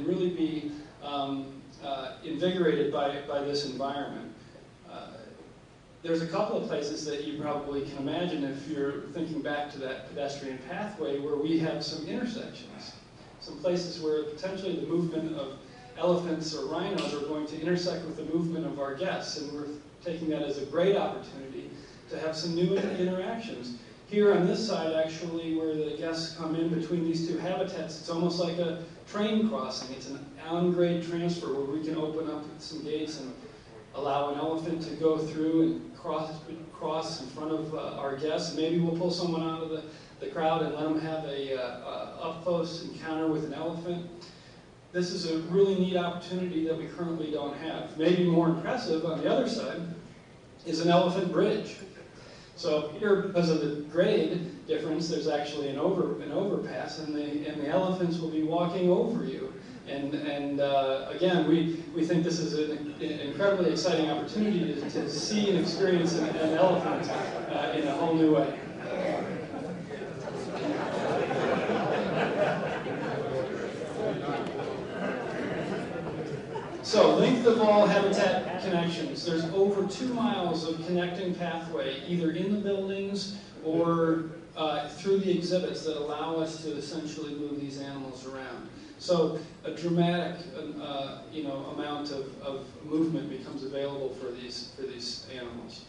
and really be invigorated by this environment. There's a couple of places that you probably can imagine if you're thinking back to that pedestrian pathway where we have some intersections. Some places where potentially the movement of elephants or rhinos are going to intersect with the movement of our guests, and we're taking that as a great opportunity to have some new interactions. Here on this side, actually, where the guests come in between these two habitats, it's almost like a train crossing. It's an on-grade transfer where we can open up some gates and allow an elephant to go through and cross in front of our guests. Maybe we'll pull someone out of the crowd and let them have a up-close encounter with an elephant. This is a really neat opportunity that we currently don't have. Maybe more impressive on the other side is an elephant bridge. So here, because of the grade difference, there's actually an overpass, and the elephants will be walking over you. And again, we think this is an incredibly exciting opportunity to see and experience an elephant in a whole new way. So, length of all habitat connections. There's over 2 miles of connecting pathway, either in the buildings or through the exhibits that allow us to essentially move these animals around. So, a dramatic, amount of movement becomes available for these animals.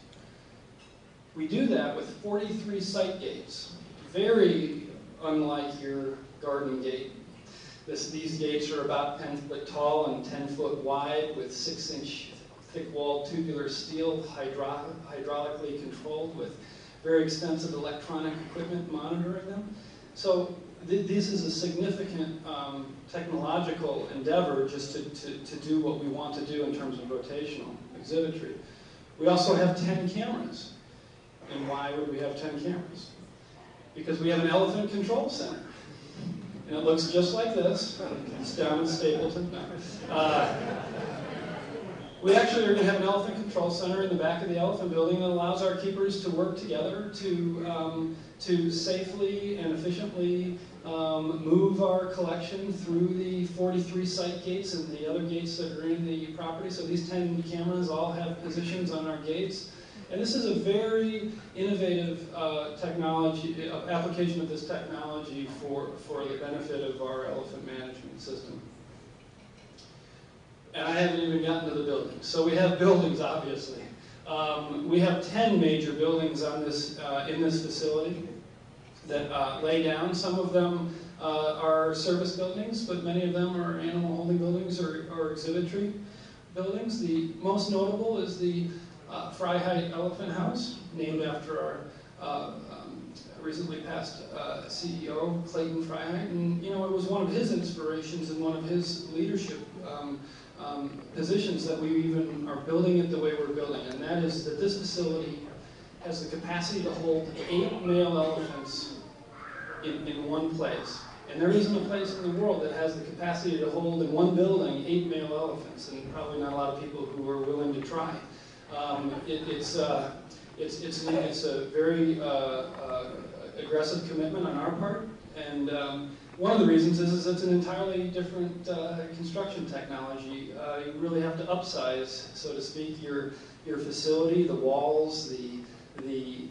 We do that with 43 site gates, very unlike your garden gate. These gates are about 10 foot tall and 10 foot wide with 6-inch thick-walled tubular steel, hydraulically controlled with very extensive electronic equipment monitoring them. So this is a significant technological endeavor just to do what we want to do in terms of rotational exhibitry. We also have 10 cameras. And why would we have 10 cameras? Because we have an elephant control center. And it looks just like this. It's down in Stapleton. No. We actually are going to have an elephant control center in the back of the elephant building that allows our keepers to work together to safely and efficiently move our collection through the 43 site gates and the other gates that are in the property. So these 10 cameras all have positions on our gates. And this is a very innovative technology, application of this technology for the benefit of our elephant management system. And I haven't even gotten to the buildings. So we have buildings, obviously. We have 10 major buildings on this, in this facility that lay down. Some of them are service buildings, but many of them are animal holding buildings or exhibitry buildings. The most notable is the Freiheit Elephant House, named after our recently passed CEO, Clayton Freiheit. And, it was one of his inspirations and one of his leadership positions that we even are building it the way we're building. And that is that this facility has the capacity to hold 8 male elephants in one place. And there isn't a place in the world that has the capacity to hold in one building 8 male elephants, and probably not a lot of people who are willing to try. It's a very aggressive commitment on our part, and one of the reasons is it's an entirely different construction technology. You really have to upsize, so to speak, your facility, the walls, the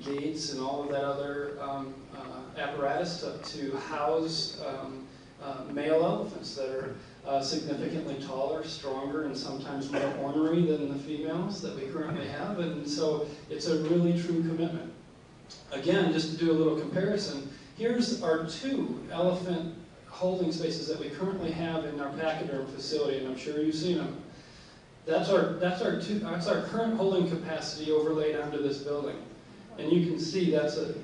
gates, and all of that other apparatus to house male elephants that are significantly taller, stronger, and sometimes more ornery than the females that we currently have. And so it's a really true commitment. Again, just to do a little comparison, here's our 2 elephant holding spaces that we currently have in our pachyderm facility, and I'm sure you've seen them. That's our current holding capacity overlaid onto this building. And you can see that's a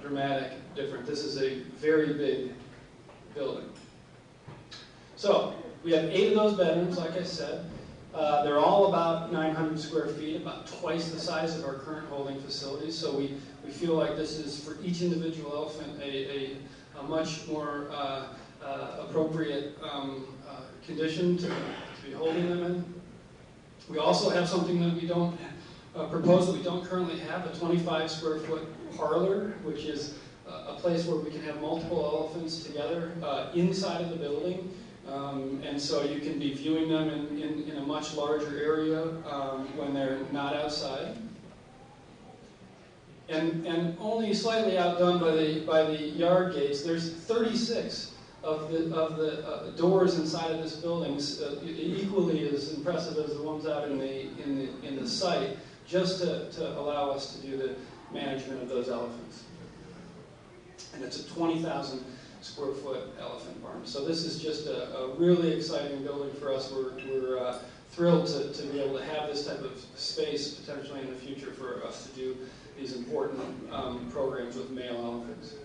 dramatic difference. This is a very big building. So, we have 8 of those bedrooms, like I said. They're all about 900 square feet, about twice the size of our current holding facilities. So we feel like this is, for each individual elephant, a much more appropriate condition to be holding them in. We also have something that we don't propose, that we don't currently have, a 25 square foot parlor, which is a place where we can have multiple elephants together inside of the building. And so you can be viewing them in a much larger area when they're not outside. And only slightly outdone by the yard gates, there's 36 of the doors inside of this building, equally as impressive as the ones out in the site, just to allow us to do the management of those elephants. And it's a 20,000 square foot elephant barn. So this is just a really exciting building for us. We're thrilled to be able to have this type of space potentially in the future for us to do these important programs with male elephants.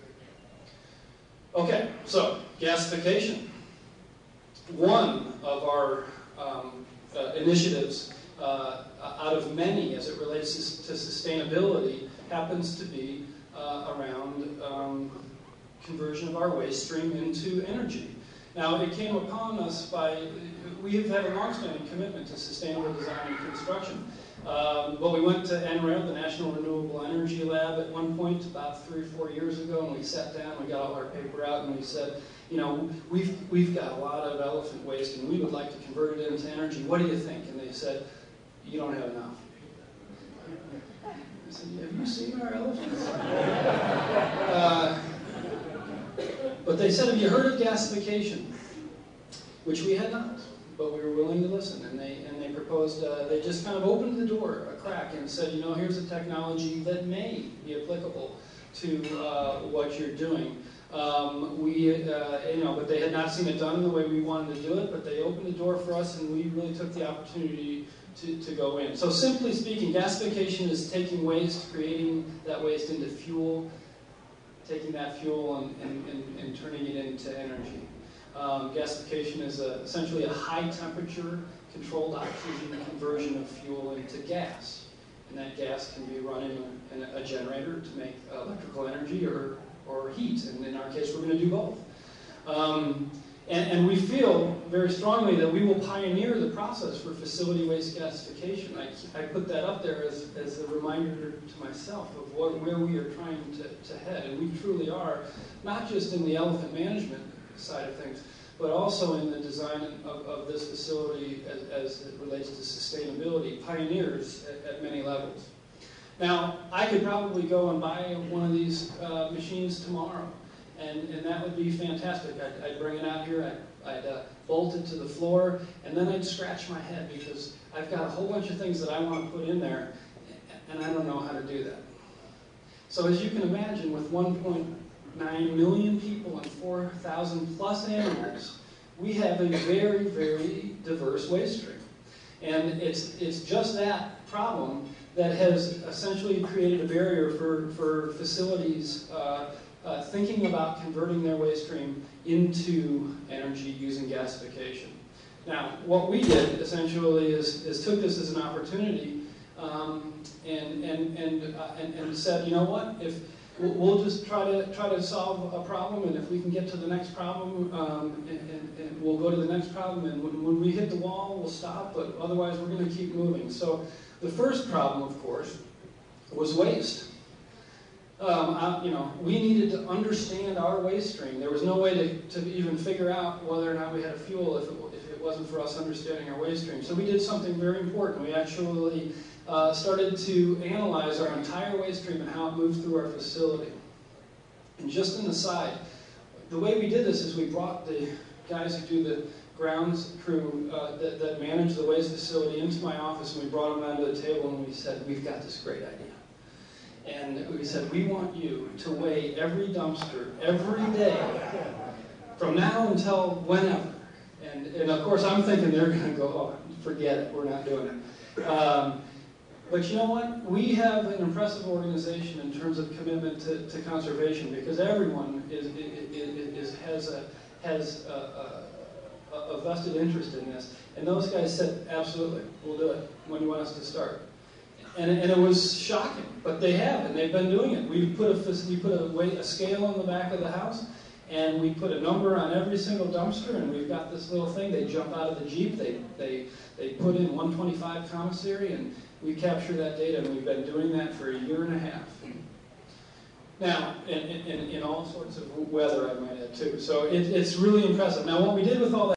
Okay, so gasification. One of our initiatives out of many as it relates to sustainability happens to be around conversion of our waste stream into energy. Now, it came upon us we have had a long-standing commitment to sustainable design and construction. But we went to NREL, the National Renewable Energy Lab, at one point about 3 or 4 years ago, and we sat down, we got all our paper out, and we said, you know, we've got a lot of elephant waste, and we would like to convert it into energy. What do you think? And they said, you don't have enough. I said, have you seen our elephants? But they said, have you heard of gasification? Which we had not, but we were willing to listen. And they proposed, they just kind of opened the door, a crack, and said, you know, here's a technology that may be applicable to what you're doing. You know, but they had not seen it done in the way we wanted to do it, but they opened the door for us, and we really took the opportunity to go in. So simply speaking, gasification is taking waste, creating that waste into fuel, taking that fuel and turning it into energy. Gasification is essentially a high-temperature controlled oxygen conversion of fuel into gas. And that gas can be run in a generator to make electrical energy or heat. And in our case, we're going to do both. And we feel very strongly that we will pioneer the process for facility waste gasification. I put that up there as a reminder to myself of where we are trying to head. And we truly are, not just in the elephant management side of things, but also in the design of this facility as it relates to sustainability, pioneers at many levels. Now, I could probably go and buy one of these machines tomorrow, and that would be fantastic. I'd bring it out here, I'd bolt it to the floor, and then I'd scratch my head because I've got a whole bunch of things that I want to put in there, and I don't know how to do that. So as you can imagine, with 1.9 million people and 4,000 plus animals, we have a very, very diverse waste stream. And it's just that problem that has essentially created a barrier for facilities thinking about converting their waste stream into energy using gasification. Now, what we did essentially is took this as an opportunity and said, you know what, if we'll just try to solve a problem, and if we can get to the next problem, and we'll go to the next problem, and when we hit the wall, we'll stop, but otherwise we're going to keep moving. So the first problem, of course, was waste. We needed to understand our waste stream. There was no way to even figure out whether or not we had a fuel if it wasn't for us understanding our waste stream. So we did something very important. We actually started to analyze our entire waste stream and how it moved through our facility. And just an aside, the way we did this is we brought the guys who do the grounds crew that manage the waste facility into my office, and we brought them onto the table and we said, we've got this great idea. And we said, we want you to weigh every dumpster every day from now until whenever. And of course, I'm thinking they're going to go, oh, forget it, we're not doing it. But you know what? We have an impressive organization in terms of commitment to conservation, because everyone has a vested interest in this. And those guys said, absolutely, we'll do it. When do you want us to start? And it was shocking, but they have, and they've been doing it. We put a scale on the back of the house, and we put a number on every single dumpster, and we've got this little thing. They jump out of the Jeep, they put in 125 commissary, and we capture that data, and we've been doing that for 1.5 years. Now, in all sorts of weather, I might add too. So it's really impressive. Now, what we did with all that